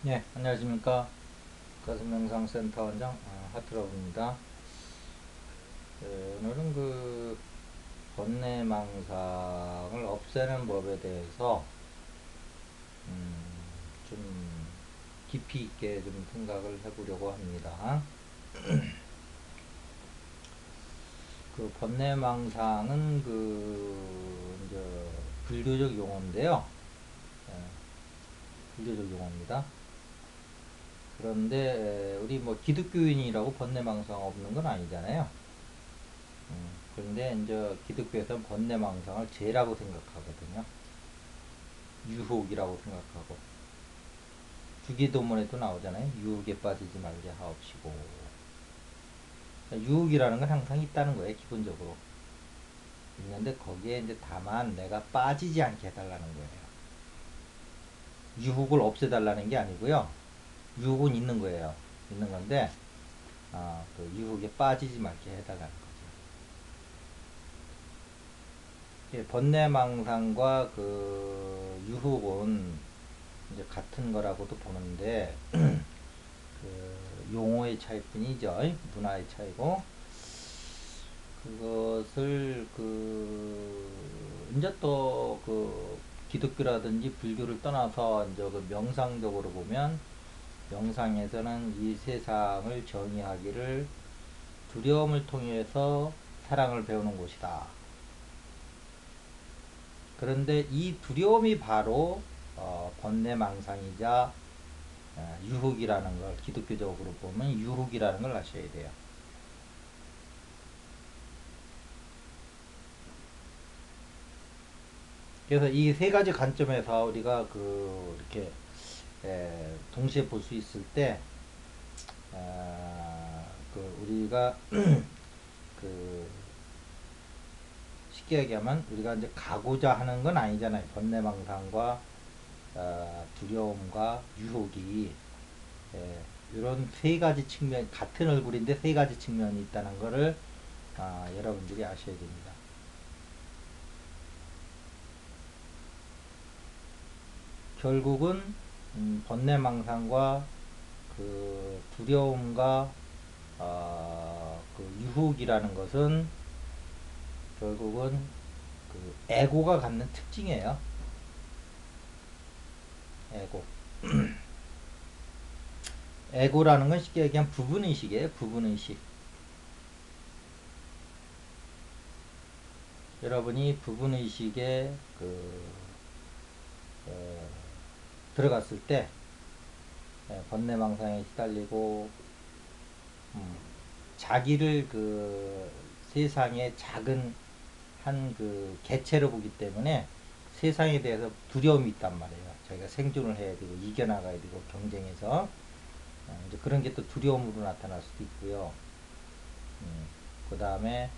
예, 안녕하십니까. 가슴명상센터 원장 하트러브입니다. 오늘은 번뇌망상을 없애는 법에 대해서 음, 좀 깊이 있게 좀 생각을 해보려고 합니다. 번뇌망상은 이제 불교적 용어인데요. 예, 불교적 용어입니다. 그런데 우리 뭐 기독교인이라고 번뇌망상 없는 건 아니잖아요. 그런데 이제 기독교에서는 번뇌망상을 죄라고 생각하거든요. 유혹이라고 생각하고 주기도문에도 나오잖아요. 유혹에 빠지지 말게 하옵시고. 유혹이라는 건 항상 있다는 거예요. 기본적으로 있는데 거기에 이제 다만 내가 빠지지 않게 해달라는 거예요. 유혹을 없애달라는 게 아니고요. 유혹은 있는 거예요. 있는 건데 그 유혹에 빠지지 말게 해달라는 거죠. 예, 번뇌망상과 유혹은 이제 같은 거라고도 보는데 용어의 차이뿐이죠. 문화의 차이고 그것을 이제 또 기독교라든지 불교를 떠나서 이제 명상적으로 보면 명상에서는 이 세상을 정의하기를 두려움을 통해서 사랑을 배우는 곳이다. 그런데 이 두려움이 바로 번뇌망상이자 유혹이라는 걸 기독교적으로 보면 유혹이라는 걸 아셔야 돼요. 그래서 이 세 가지 관점에서 우리가 이렇게 동시에 볼 수 있을 때 우리가 그 쉽게 얘기하면 우리가 이제 가고자 하는 건 아니잖아요. 번뇌망상과 두려움과 유혹이 이런 세 가지 측면, 같은 얼굴인데 세 가지 측면이 있다는 것을 여러분들이 아셔야 됩니다. 결국은 번뇌망상과 두려움과 유혹이라는 것은 결국은 에고가 갖는 특징이에요. 에고. 에고라는 건 쉽게 얘기하면 부분의식이에요. 부분의식. 여러분이 부분의식에 들어갔을 때 번뇌망상에 시달리고 자기를 세상의 작은 한 개체로 보기 때문에 세상에 대해서 두려움이 있단 말이에요. 저희가 생존을 해야 되고 이겨나가야 되고 경쟁에서 이제 그런 게 또 두려움으로 나타날 수도 있고요. 그 다음에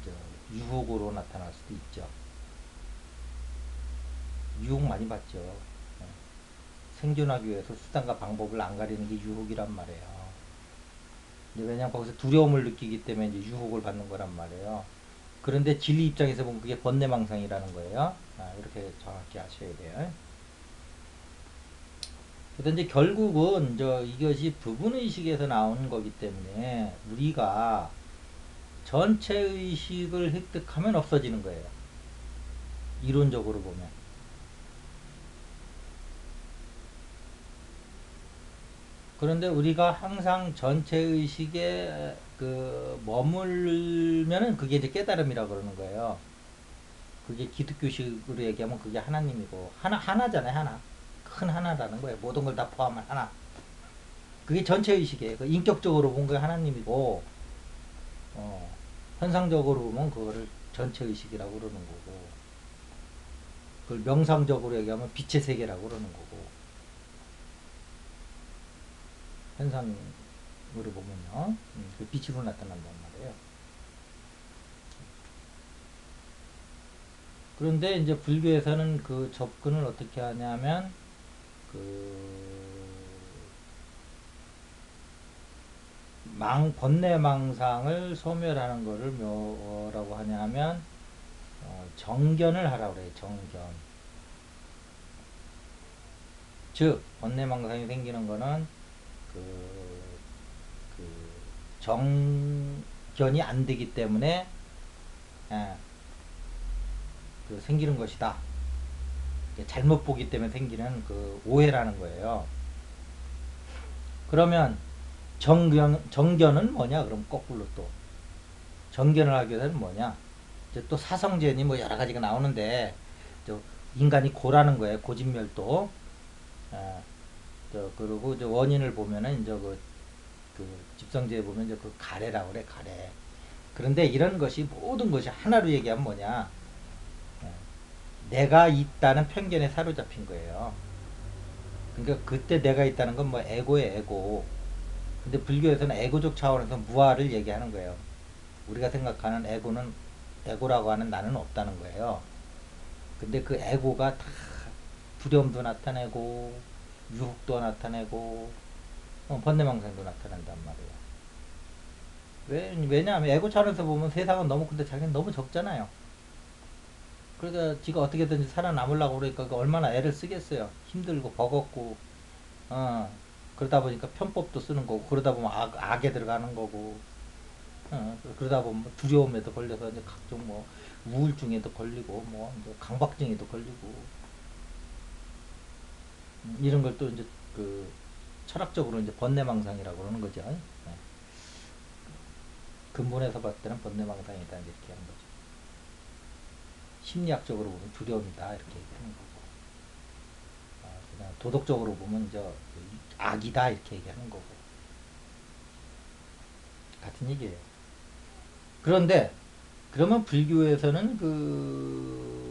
이제 유혹으로 나타날 수도 있죠. 유혹 많이 받죠. 생존하기 위해서 수단과 방법을 안 가리는 게 유혹이란 말이에요. 왜냐면 거기서 두려움을 느끼기 때문에 이제 유혹을 받는 거란 말이에요. 그런데 진리 입장에서 보면 그게 번뇌망상이라는 거예요. 이렇게 정확히 아셔야 돼요. 그런데 이제 결국은 이것이 부분의식에서 나오는 거기 때문에 우리가 전체 의식을 획득하면 없어지는 거예요. 이론적으로 보면. 그런데 우리가 항상 전체 의식에 머물면은 그게 이제 깨달음이라고 그러는 거예요. 그게 기독교식으로 얘기하면 그게 하나님이고, 하나잖아요, 하나. 큰 하나라는 거예요. 모든 걸 다 포함한 하나. 그게 전체 의식이에요. 인격적으로 본 게 하나님이고, 어, 현상적으로 보면 그거를 전체 의식이라고 그러는 거고, 그걸 명상적으로 얘기하면 빛의 세계라고 그러는 거고, 현상으로 보면요. 그 빛으로 나타난단 말이에요. 그런데 이제 불교에서는 그 접근을 어떻게 하냐면, 번뇌망상을 소멸하는 것을 뭐라고 하냐면, 정견을 하라고 그래요. 정견. 즉 번뇌망상이 생기는 거는 그, 그 정견이 안 되기 때문에 예, 그 생기는 것이다. 잘못 보기 때문에 생기는 그 오해라는 거예요. 그러면 정견은 뭐냐? 그럼 거꾸로 또 정견을 하게 되면 뭐냐? 이제 또 사성제니 뭐 여러 가지가 나오는데 저 인간이 고라는 거예요. 고진멸도. 아, 그리고 이제 원인을 보면은 이제 그 집성제에 보면 이제 그 가래라고 그래, 가래. 그런데 이런 것이 모든 것이 하나로 얘기하면 뭐냐? 예, 내가 있다는 편견에 사로잡힌 거예요. 그러니까 그때 내가 있다는 건 뭐 에고의 에고. 근데 불교에서는 에고적 차원에서 무아를 얘기하는 거예요. 우리가 생각하는 에고는 에고라고 하는 나는 없다는 거예요. 근데 그 에고가 다 두려움도 나타내고 유혹도 나타내고 번뇌망상도 나타낸단 말이에요. 왜냐하면 에고 차원에서 보면 세상은 너무 큰데 자기는 너무 적잖아요. 그러니까 지가 어떻게든지 살아남으려고 그러니까 얼마나 애를 쓰겠어요. 힘들고 버겁고 그러다 보니까 편법도 쓰는 거고 그러다 보면 악에 들어가는 거고 그러다 보면 두려움에도 걸려서 이제 각종 뭐 우울증에도 걸리고 뭐 이제 강박증에도 걸리고 이런 걸 또 이제 그 철학적으로 이제 번뇌망상이라고 그러는 거죠. 네. 근본에서 봤을 때는 번뇌망상이다 이렇게 하는 거죠. 심리학적으로 보면 두려움이다 이렇게 얘기하는 거고, 그다음 도덕적으로 보면 이제 악이다 이렇게 얘기하는 거고 같은 얘기예요. 그런데 그러면 불교에서는 그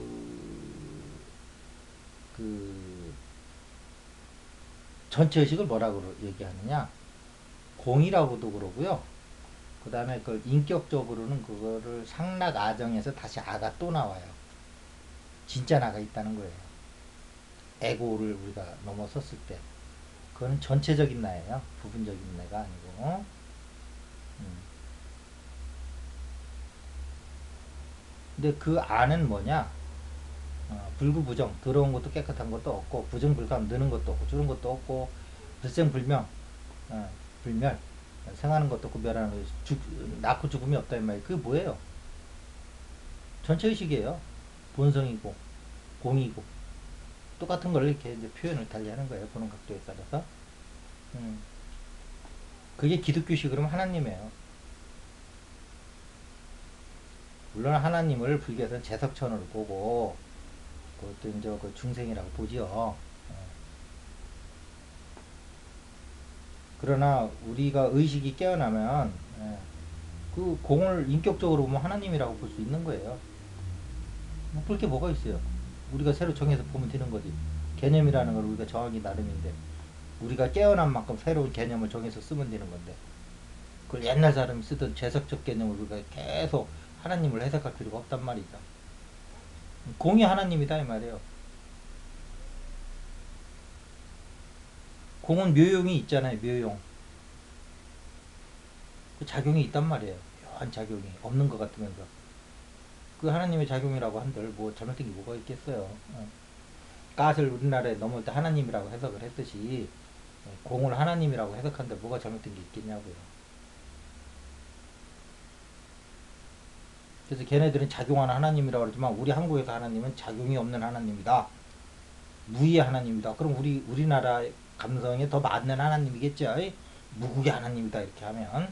전체 의식을 뭐라고 얘기하느냐? 공이라고도 그러고요. 그 다음에 그 인격적으로는 그거를 상락 아정에서 다시 아가 또 나와요. 진짜 나가 있다는 거예요. 에고를 우리가 넘어섰을 때. 그거는 전체적인 나예요. 부분적인 나가 아니고. 음. 근데 그 안은 뭐냐? 불구부정, 더러운 것도 깨끗한 것도 없고, 부정불감, 느는 것도 없고, 줄은 것도 없고, 불생불명, 불멸, 생하는 것도 없고, 멸하는 거, 낳고 죽음이 없다, 이 말이에요. 그게 뭐예요? 전체의식이에요. 본성이고, 공이고, 똑같은 걸 이렇게 이제 표현을 달리 하는 거예요. 보는 각도에 따라서. 음. 그게 기독교식 그러면 하나님이에요. 물론 하나님을 불교에서는 제석천으로 보고, 그것도 이제 그 중생이라고 보지요. 그러나 우리가 의식이 깨어나면 그 공을 인격적으로 보면 하나님이라고 볼 수 있는 거예요. 뭐 볼 게 뭐가 있어요? 우리가 새로 정해서 보면 되는 거지. 개념이라는 걸 우리가 정하기 나름인데 우리가 깨어난 만큼 새로운 개념을 정해서 쓰면 되는 건데 그걸 옛날 사람이 쓰던 제석적 개념을 우리가 계속 하나님을 해석할 필요가 없단 말이죠. 공이 하나님이다 이 말이에요. 공은 묘용이 있잖아요. 묘용. 그 작용이 있단 말이에요. 묘한 작용이 없는 것 같으면서 그 하나님의 작용이라고 한들 뭐 잘못된 게 뭐가 있겠어요. 갓을 우리나라에 넘을 때 하나님이라고 해석을 했듯이 공을 하나님이라고 해석한데 뭐가 잘못된 게 있겠냐고요. 그래서 걔네들은 작용하는 하나님이라고 그러지만 우리 한국에서 하나님은 작용이 없는 하나님이다. 무의의 하나님이다. 그럼 우리나라 감성에 더 맞는 하나님이겠죠. 무국의 하나님이다 이렇게 하면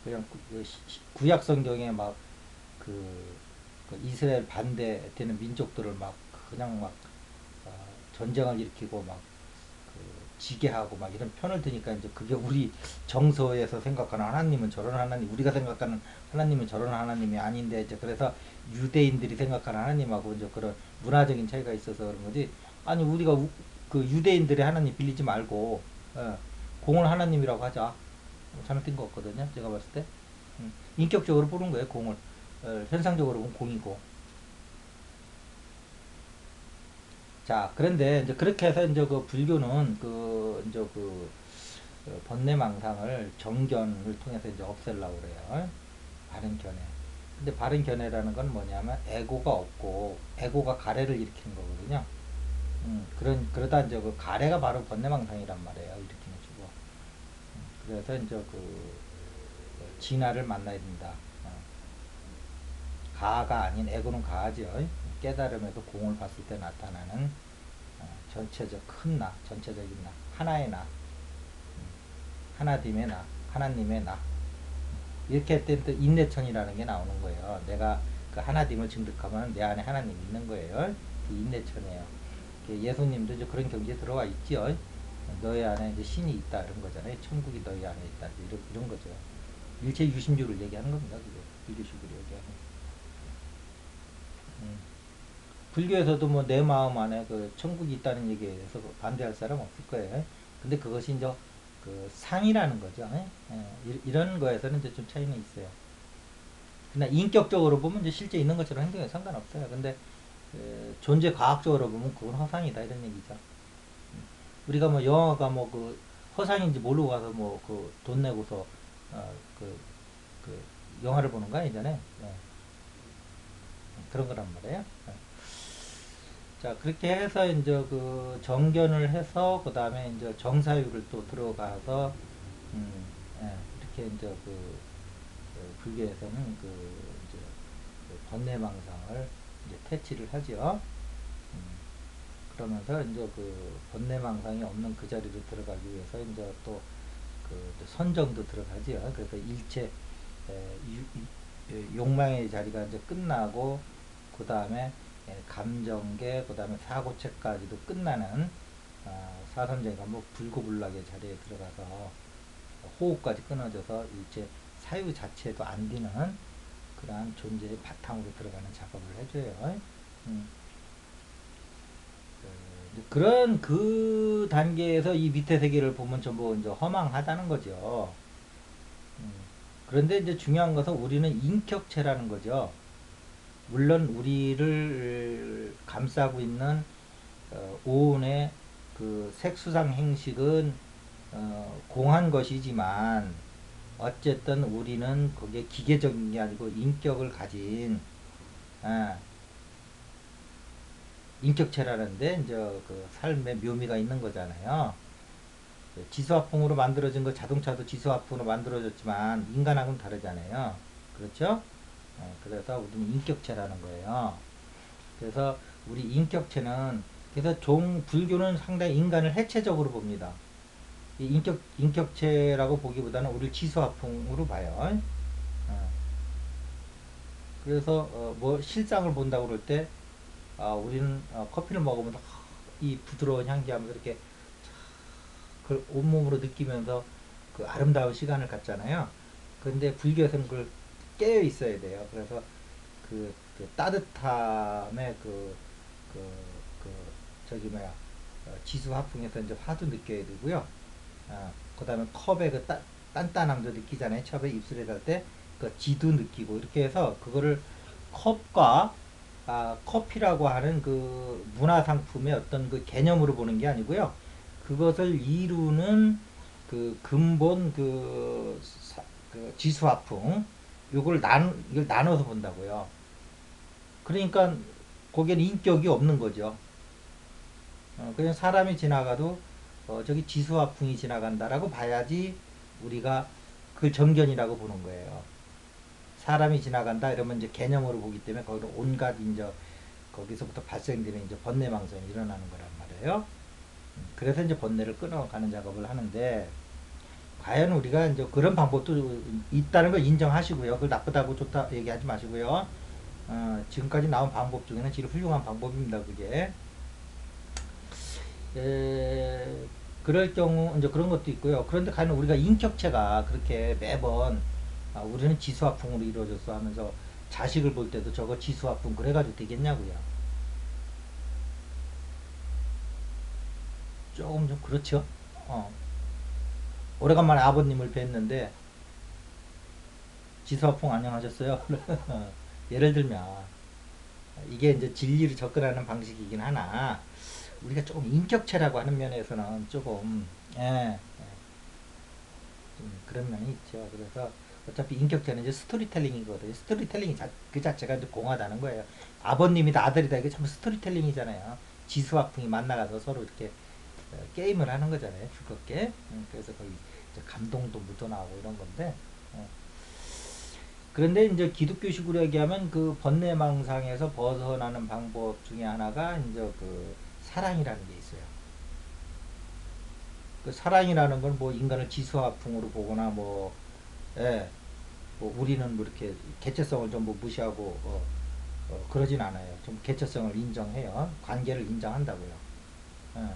그냥 구약 성경에 막 그 이스라엘 반대되는 민족들을 막 그냥 막 전쟁을 일으키고 막 지게 하고 막 이런 편을 드니까 이제 그게 우리 정서에서 생각하는 하나님은 저런 하나님, 우리가 생각하는 하나님은 저런 하나님이 아닌데 이제 그래서 유대인들이 생각하는 하나님하고 이제 그런 문화적인 차이가 있어서 그런 거지. 아니 우리가 그 유대인들의 하나님 빌리지 말고 공을 하나님이라고 하자. 잘못된 거 없거든요. 제가 봤을 때 인격적으로 보는 거예요. 공을 현상적으로 보면 공이고. 자, 그런데 이제 그렇게 해서 이제 그 불교는 이제 번뇌망상을 정견을 통해서 이제 없애려고 그래요. 바른 견해. 근데 바른 견해라는 건 뭐냐면 에고가 없고 에고가 가래를 일으키는 거거든요. 그러다 이제 그 가래가 바로 번뇌망상이란 말이에요. 일으키는 주고. 그래서 이제 진화를 만나야 된다. 가가 아닌 에고는 가죠. 깨달음에도 공을 봤을 때 나타나는 전체적 큰 나, 전체적인 나, 하나의 나, 하나님의 나, 하나님의 나. 이렇게 할 때 또 인내천이라는 게 나오는 거예요. 내가 그 하나님을 증득하면 내 안에 하나님이 있는 거예요. 그 인내천이에요. 예수님도 이제 그런 경지에 들어와 있죠. 너희 안에 이제 신이 있다 이런 거잖아요. 천국이 너희 안에 있다 이런 거죠. 일체 유심주를 얘기하는 겁니다. 그게 유심주를 얘기하는. 음. 불교에서도 뭐 내 마음 안에 그 천국이 있다는 얘기에 대해서 반대할 사람 없을 거예요. 근데 그것이 이제 그 상이라는 거죠. 이런 거에서는 이제 좀 차이는 있어요. 그러나 인격적으로 보면 이제 실제 있는 것처럼 행동에 상관없어요. 근데 존재 과학적으로 보면 그건 허상이다 이런 얘기죠. 우리가 뭐 영화가 뭐 그 허상인지 모르고 가서 뭐 그 돈 내고서 어 그 그 영화를 보는 거 아니잖아요. 그런 거란 말이에요. 자, 그렇게 해서 이제 그 정견을 해서 그 다음에 이제 정사유를 또 들어가서 음, 이렇게 이제 불교에서는 이제 번뇌망상을 이제 퇴치를 하죠. 음, 그러면서 이제 번뇌망상이 없는 그 자리로 들어가기 위해서 이제 또 선정도 들어가지요. 그래서 일체 욕망의 자리가 이제 끝나고 그 다음에 감정계, 그 다음에 사고체까지도 끝나는 사선제가 뭐 불고불락의 자리에 들어가서 호흡까지 끊어져서 일체 사유 자체도 안 되는 그러한 존재의 바탕으로 들어가는 작업을 해줘요. 음. 그런 그 단계에서 이 밑에 세계를 보면 전부 이제 허망하다는 거죠. 그런데 이제 중요한 것은 우리는 인격체라는 거죠. 물론 우리를 감싸고 있는 오온의 그 색수상 행식은 공한 것이지만 어쨌든 우리는 거기에 기계적인 게 아니고 인격을 가진 아, 인격체라는데 이제 그 삶의 묘미가 있는 거잖아요. 지수화풍으로 만들어진 거 자동차도 지수화풍으로 만들어졌지만 인간하고는 다르잖아요. 그렇죠? 그래서 우리는 인격체라는 거예요. 그래서 우리 인격체는 그래서 불교는 상당히 인간을 해체적으로 봅니다. 이 인격체라고 보기보다는 우리를 지수화풍으로 봐요. 어, 그래서 뭐 실상을 본다고 그럴 때 우리는 커피를 먹으면서 이 부드러운 향기하면서 이렇게 그걸 온몸으로 느끼면서 그 아름다운 시간을 갖잖아요. 그런데 불교에서는 그걸 깨어 있어야 돼요. 그래서 그 따뜻함의 그, 그 저기 뭐야 지수 화풍에서 이제 화도 느껴야 되고요. 그 다음에 컵의 그 단단함도 느끼잖아요. 첩에 입술에 닿을 때 그 지도 느끼고 이렇게 해서 그거를 컵과 커피라고 하는 그 문화상품의 어떤 그 개념으로 보는 게 아니고요. 그것을 이루는 그 근본 그 지수화풍 이걸 나눠서 본다고요. 그러니까 거기에는 인격이 없는 거죠. 그냥 사람이 지나가도 저기 지수화풍이 지나간다라고 봐야지 우리가 그걸 정견이라고 보는 거예요. 사람이 지나간다 이러면 이제 개념으로 보기 때문에 거기는 온갖 이제 거기서부터 발생되는 이제 번뇌망상이 일어나는 거란 말이에요. 그래서 이제 번뇌를 끊어가는 작업을 하는데 과연 우리가 이제 그런 방법도 있다는 걸 인정하시고요. 그걸 나쁘다고 좋다 얘기하지 마시고요. 지금까지 나온 방법 중에는 제일 훌륭한 방법입니다. 그게. 그럴 경우 이제 그런 것도 있고요. 그런데 과연 우리가 인격체가 그렇게 매번 우리는 지수화풍으로 이루어졌어 하면서 자식을 볼 때도 저거 지수화풍 그래가지고 되겠냐고요. 조금 좀 그렇죠. 오래간만에 아버님을 뵀는데 지수화풍 안녕하셨어요. 예를 들면 이게 이제 진리를 접근하는 방식이긴 하나 우리가 조금 인격체라고 하는 면에서는 조금 좀 그런 면이 있죠. 그래서 어차피 인격체는 이제 스토리텔링이거든요. 스토리텔링이 그 자체가 이제 공하다는 거예요. 아버님이다 아들이다 이게 전부 스토리텔링이잖아요. 지수화풍이 만나가서 서로 이렇게 게임을 하는 거잖아요. 즐겁게. 그래서 거기 이제 감동도 묻어나오고 이런 건데. 어. 그런데 이제 기독교식으로 얘기하면 그 번뇌망상에서 벗어나는 방법 중에 하나가 이제 그 사랑이라는 게 있어요. 그 사랑이라는 건 뭐 인간을 지수화풍으로 보거나 뭐, 예, 뭐 우리는 뭐 이렇게 개체성을 전부 무시하고 그러진 않아요. 좀 개체성을 인정해요. 관계를 인정한다고요. 예.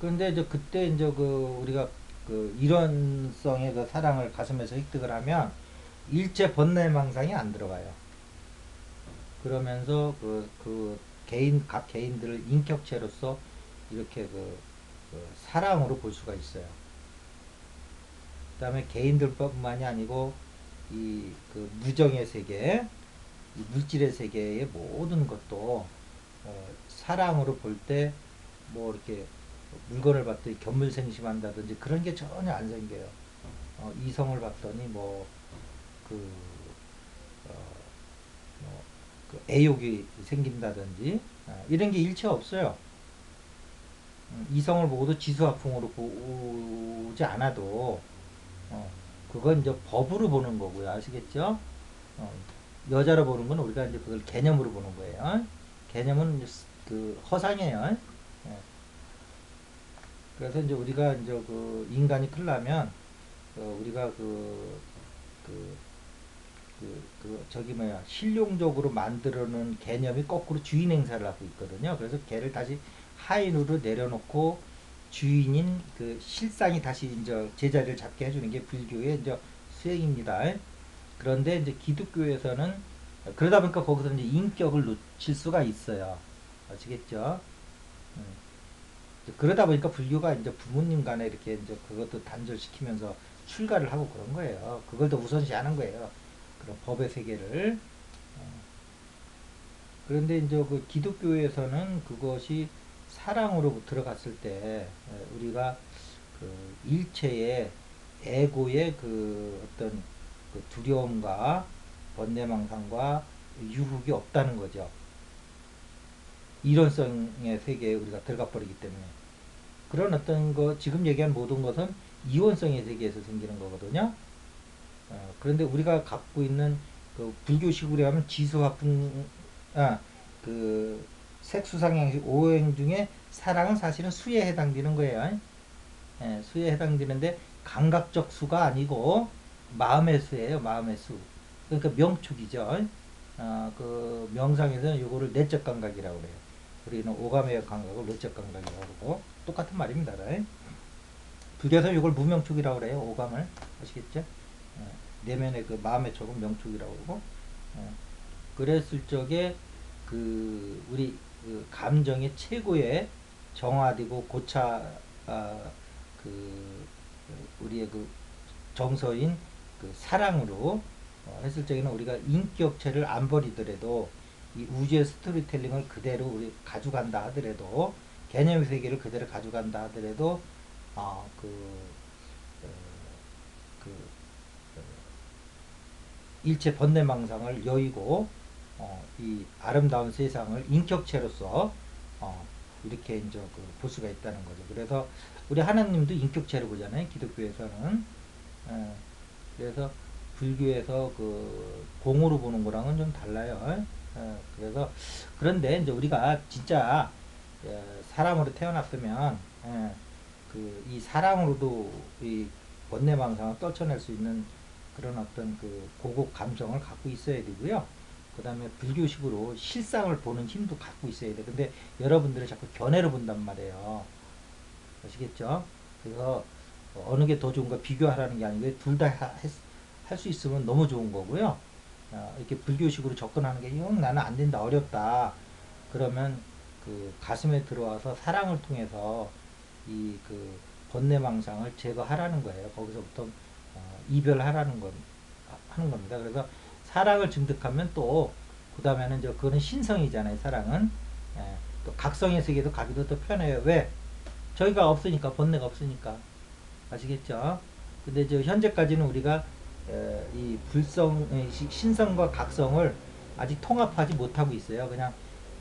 그런데 이제 그때 이제 그 우리가 그 일원성의 그 사랑을 가슴에서 획득을 하면 일체 번뇌망상이 안 들어가요. 그러면서 각 개인들을 인격체로서 이렇게 그 사랑으로 볼 수가 있어요. 그 다음에 개인들뿐만이 아니고 이 그 무정의 세계, 이 물질의 세계의 모든 것도 사랑으로 볼 때 뭐 이렇게 물건을 봤더니 견물생심한다든지 그런 게 전혀 안 생겨요. 이성을 봤더니 그, 어, 그 애욕이 생긴다든지 이런 게 일체 없어요. 이성을 보고도 지수화풍으로 보지 않아도 어, 그건 이제 법으로 보는 거고요. 아시겠죠? 어, 여자로 보는 건 우리가 이제 그걸 개념으로 보는 거예요. 개념은 이제 그 허상이에요. 예. 그래서 이제 우리가 이제 그 인간이 크려면 우리가 그, 저기 뭐야 실용적으로 만들어 놓은 개념이 거꾸로 주인 행사를 하고 있거든요. 그래서 걔를 다시 하인으로 내려놓고 주인인 그 실상이 다시 이제 제자리를 잡게 해주는 게 불교의 이제 수행입니다. 그런데 이제 기독교에서는 그러다 보니까 거기서 이제 인격을 놓칠 수가 있어요. 아시겠죠? 음. 그러다 보니까 불교가 이제 부모님 간에 이렇게 이제 그것도 단절시키면서 출가를 하고 그런 거예요. 그걸 더 우선시하는 거예요. 그런 법의 세계를. 그런데 이제 그 기독교에서는 그것이 사랑으로 들어갔을 때 우리가 그 일체의 에고의 그 어떤 그 두려움과 번뇌망상과 유혹이 없다는 거죠. 이론성의 세계에 우리가 들어가 버리기 때문에 그런 어떤 거 지금 얘기한 모든 것은 이원성의 세계에서 생기는 거거든요. 그런데 우리가 갖고 있는 그 불교식으로 하면 지수화풍 그 색수상행식 오행 중에 사랑은 사실은 수에 해당되는 거예요. 예, 수에 해당되는데 감각적 수가 아니고 마음의 수예요. 마음의 수. 그러니까 명촉이죠. 그 명상에서는 이거를 내적 감각이라고 그래요. 우리는 오감의 감각을 내적 감각이라고 그러고 똑같은 말입니다. 불교에서 이걸 무명촉이라고 그래요. 오감을 아시겠죠? 내면의 그 마음의 촉은 명촉이라고 그러고 그랬을 적에 그 우리 그 감정의 최고의 정화되고 고차 그 우리의 그 정서인 그 사랑으로 했을 적에는 우리가 인격체를 안 버리더라도 이 우주의 스토리텔링을 그대로 우리 가져간다 하더라도 개념의 세계를 그대로 가져간다 하더라도 어, 그, 어, 그 일체 번뇌망상을 여의고 이 아름다운 세상을 인격체로서 이렇게 이제 볼 수가 있다는 거죠. 그래서 우리 하나님도 인격체로 보잖아요. 기독교에서는. 예, 그래서 불교에서 그 공으로 보는 거랑은 좀 달라요. 그래서 그런데 이제 우리가 진짜 사람으로 태어났으면 그 이 사랑으로도 이 번뇌망상을 떨쳐낼 수 있는 그런 어떤 그 고급 감정을 갖고 있어야 되고요. 그 다음에 불교식으로 실상을 보는 힘도 갖고 있어야 돼. 근데 여러분들은 자꾸 견해로 본단 말이에요. 아시겠죠? 그래서 어느 게 더 좋은가 비교하라는 게 아니고 둘 다 할 수 있으면 너무 좋은 거고요. 이렇게 불교식으로 접근하는 게 나는 안 된다 어렵다. 그러면 그 가슴에 들어와서 사랑을 통해서 이 그 번뇌망상을 제거하라는 거예요. 거기서부터 이별하라는 건 하는 겁니다. 그래서 사랑을 증득하면 또 그 다음에는 이제 그거는 신성이잖아요. 사랑은 또 각성의 세계도 가기도 더 편해요. 왜? 저희가 없으니까 번뇌가 없으니까 아시겠죠? 근데 이제 현재까지는 우리가 이 신성과 각성을 아직 통합하지 못하고 있어요. 그냥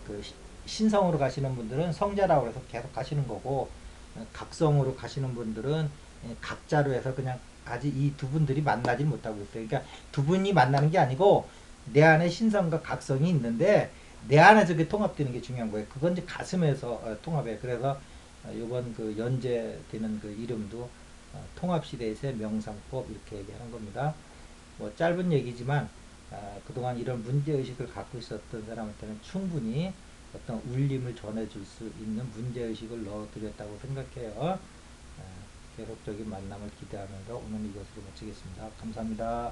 그 신성으로 가시는 분들은 성자라고 해서 계속 가시는 거고, 각성으로 가시는 분들은 각자로 해서 그냥 아직 이 두 분들이 만나지 못하고 있어요. 그러니까 두 분이 만나는 게 아니고 내 안에 신성과 각성이 있는데 내 안에서 그 통합되는 게 중요한 거예요. 그건 이제 가슴에서 통합해. 그래서 이번 그 연재되는 그 이름도 통합시대에서의 명상법 이렇게 얘기하는 겁니다. 뭐 짧은 얘기지만 그동안 이런 문제의식을 갖고 있었던 사람한테는 충분히 어떤 울림을 전해줄 수 있는 문제의식을 넣어드렸다고 생각해요. 계속적인 만남을 기대하면서 오늘 이것으로 마치겠습니다. 감사합니다.